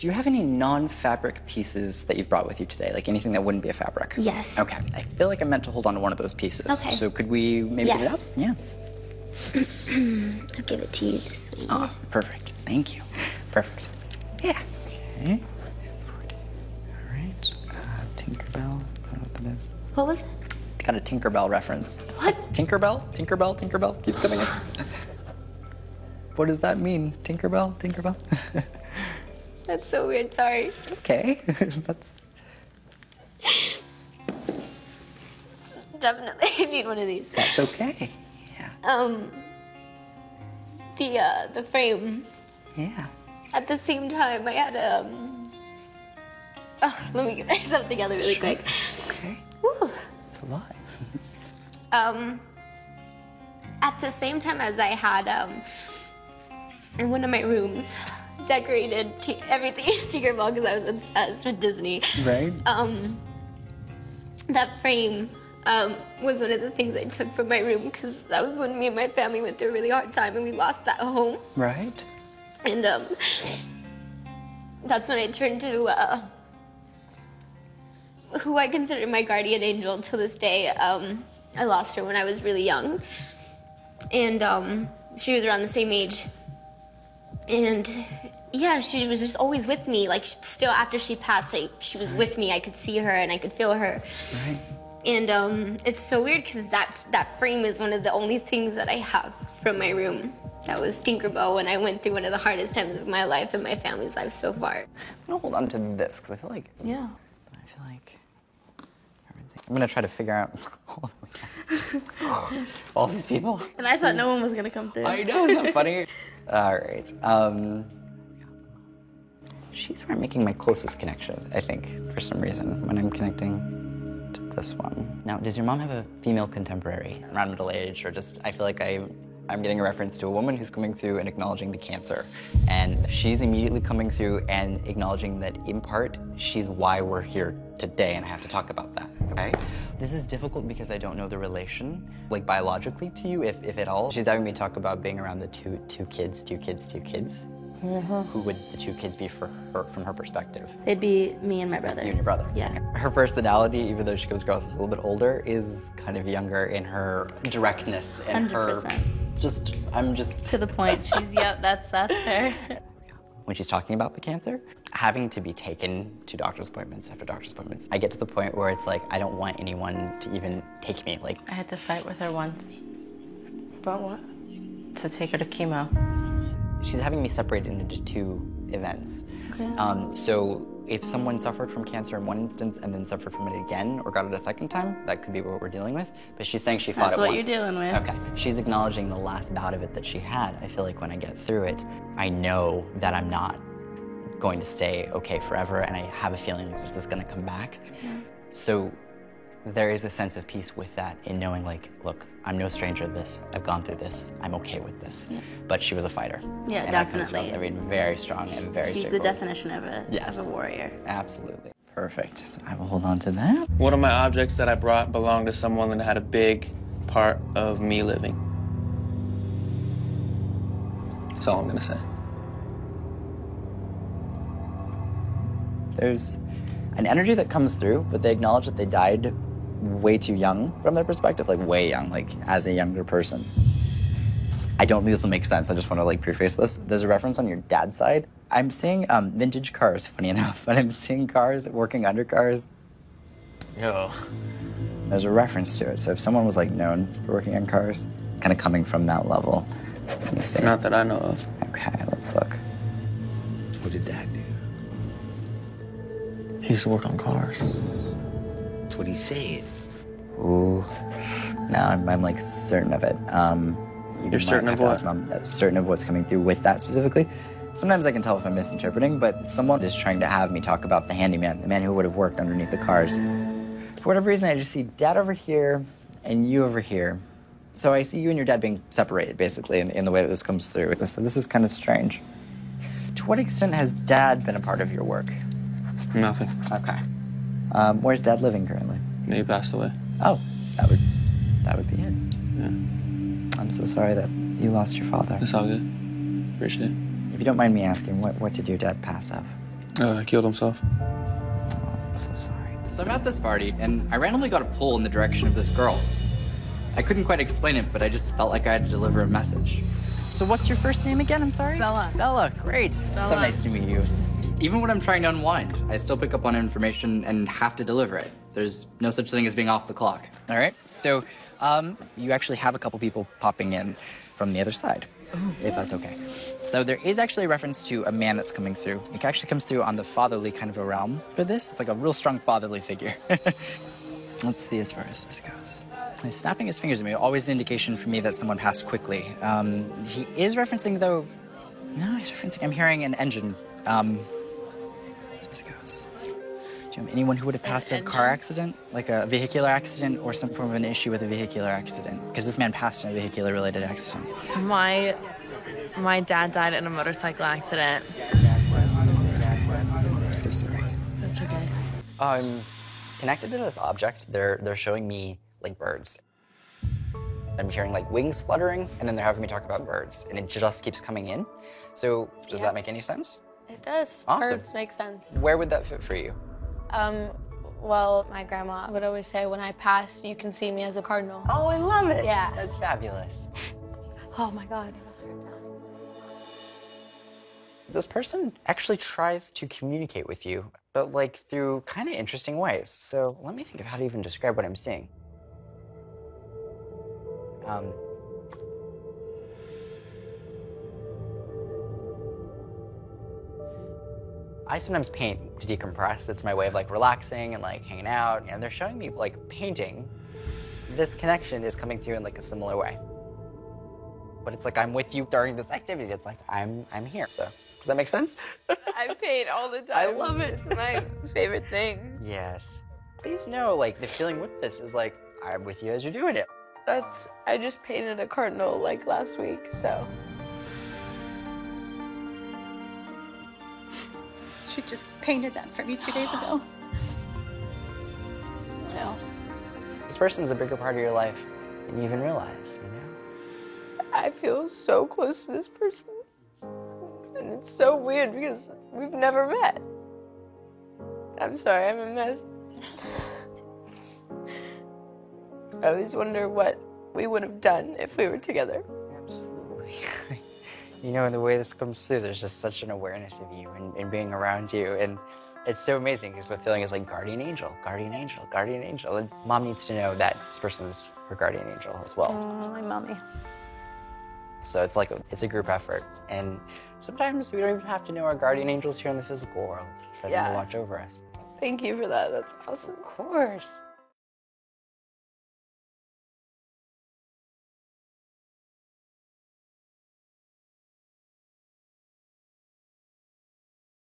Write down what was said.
Do you have any non-fabric pieces that you've brought with you today? Like anything that wouldn't be a fabric? Yes. Okay. I feel like I meant to hold on to one of those pieces. Okay. So could we maybe get it up? Yeah. I'll give it to you this way. Oh, perfect. Thank you. Perfect. Yeah. Okay. All right. Tinkerbell. Is that what that is? What was it? Got a Tinkerbell reference. What? Tinkerbell? Tinkerbell? Tinkerbell? Keeps coming in. What does that mean? Tinkerbell? Tinkerbell? That's so weird, sorry. It's okay. That's... Definitely need one of these. That's okay. Yeah. The frame. Yeah. At the same time, I had, oh, let me get this up together really quick. Okay. Woo. It's a lot. At the same time as I had, in one of my rooms, decorated everything Tinkerbell because I was obsessed with Disney. Right. That frame was one of the things I took from my room because that was when me and my family went through a really hard time and we lost that home. Right. And that's when I turned to who I consider my guardian angel till this day. I lost her when I was really young. And she was around the same age. And yeah, she was just always with me. Like still after she passed, she was with me. I could see her and I could feel her. Right. And it's so weird because that frame is one of the only things that I have from my room. That was Tinkerbell when I went through one of the hardest times of my life and my family's life so far. I'm gonna hold on to this because I feel like... Yeah. I'm gonna try to figure out all these people. And I thought no one was gonna come through. I know, isn't that funny? All right. She's where I'm making my closest connection, I think, for some reason, when I'm connecting to this one. Now, does your mom have a female contemporary around middle age, or just, I feel like I'm getting a reference to a woman who's coming through and acknowledging the cancer. And she's immediately coming through and acknowledging that, in part, she's why we're here today, and I have to talk about that, okay? This is difficult because I don't know the relation, like biologically to you, if at all. She's having me talk about being around the two kids. Mm-hmm. Who would the two kids be for her, from her perspective? They'd be me and my brother. You and your brother. Yeah. Her personality, even though she comes across a little bit older, is kind of younger in her directness and 100%. I'm just... To the point. She's, yep, that's her. When she's talking about the cancer, having to be taken to doctor's appointments after doctor's appointments, I get to the point where it's like, I don't want anyone to even take me. Like, I had to fight with her once. About what? To take her to chemo. She's having me separated into two events. Okay. So if someone suffered from cancer in one instance and then suffered from it again or got it a second time, that could be what we're dealing with. But she's saying she fought it once. That's what you're dealing with. Okay. She's acknowledging the last bout of it that she had. I feel like when I get through it, I know that I'm not going to stay okay forever, and I have a feeling like this is going to come back. Yeah. So there is a sense of peace with that in knowing, like, look, I'm no stranger to this. I've gone through this. I'm okay with this. Yeah. But she was a fighter. Yeah, and definitely. I mean, very strong and very She's the definition of a warrior. Absolutely. Perfect. So I will hold on to that. One of my objects that I brought belonged to someone that had a big part of me living. That's all I'm gonna say. There's an energy that comes through, but they acknowledge that they died way too young from their perspective, like way young, like as a younger person. I don't think this will make sense. I just want to like preface this. There's a reference on your dad's side. I'm seeing vintage cars, funny enough, but I'm seeing cars, working under cars. Yo. There's a reference to it. So if someone was like known for working on cars, kind of coming from that level. Let me see. Not that I know of. Okay, let's look. What did Dad do? He used to work on cars. That's what he said. Ooh. No, I'm like certain of it. You're certain of what? Certain of what's coming through with that specifically. Sometimes I can tell if I'm misinterpreting, but someone is trying to have me talk about the handyman, the man who would have worked underneath the cars. For whatever reason, I just see Dad over here and you over here. So I see you and your dad being separated, basically, in the way that this comes through. So this is kind of strange. To what extent has Dad been a part of your work? Nothing. Okay. Where's Dad living currently? He passed away. Oh, that would be it. Yeah. I'm so sorry that you lost your father. It's all good. Appreciate it. If you don't mind me asking, what did your dad pass of? Killed himself. I'm so sorry. So I'm at this party, and I randomly got a pull in the direction of this girl. I couldn't quite explain it, but I just felt like I had to deliver a message. So what's your first name again? I'm sorry? Bella. Bella, great. Bella. So nice to meet you. Even when I'm trying to unwind, I still pick up on information and have to deliver it. There's no such thing as being off the clock. All right, so you actually have a couple people popping in from the other side, if that's okay. So there is actually a reference to a man that's coming through. It actually comes through on the fatherly kind of a realm for this. It's like a real strong fatherly figure. Let's see as far as this goes. He's snapping his fingers at me, always an indication for me that someone passed quickly. He is referencing, though, no, he's referencing, I'm hearing an engine. This goes. Do you have anyone who would have passed a car accident, like a vehicular accident, or some form of an issue with a vehicular accident? Because this man passed in a vehicular-related accident. My dad died in a motorcycle accident. I'm so sorry. That's okay. Connected to this object, they're showing me like birds. I'm hearing like wings fluttering, and then they're having me talk about birds, and it just keeps coming in. So does that make any sense? It does. Awesome. Birds make sense. Where would that fit for you? Well, my grandma would always say, when I pass, you can see me as a cardinal. Oh, I love it. Yeah. That's fabulous. Oh my God. This person actually tries to communicate with you, but like through kind of interesting ways. So let me think of how to even describe what I'm seeing. I sometimes paint to decompress. It's my way of like relaxing and like hanging out. And they're showing me like painting. This connection is coming through in like a similar way. But it's like I'm with you during this activity. It's like I'm here. So does that make sense? I paint all the time. I love it. It's my favorite thing. Yes. Please know, like the feeling with this is like I'm with you as you're doing it. I just painted a cardinal like last week, so. She just painted that for me 2 days ago. No. This person's a bigger part of your life than you even realize, you know? I feel so close to this person. And it's so weird because we've never met. I'm sorry, I'm a mess. I always wonder what we would have done if we were together. Absolutely. You know, in the way this comes through, there's just such an awareness of you and being around you. And it's so amazing because the feeling is like guardian angel, guardian angel, guardian angel. And Mom needs to know that this person's her guardian angel as well. My mommy. So it's like it's a group effort. And sometimes we don't even have to know our guardian angels here in the physical world for them to watch over us. Thank you for that. That's awesome. Of course.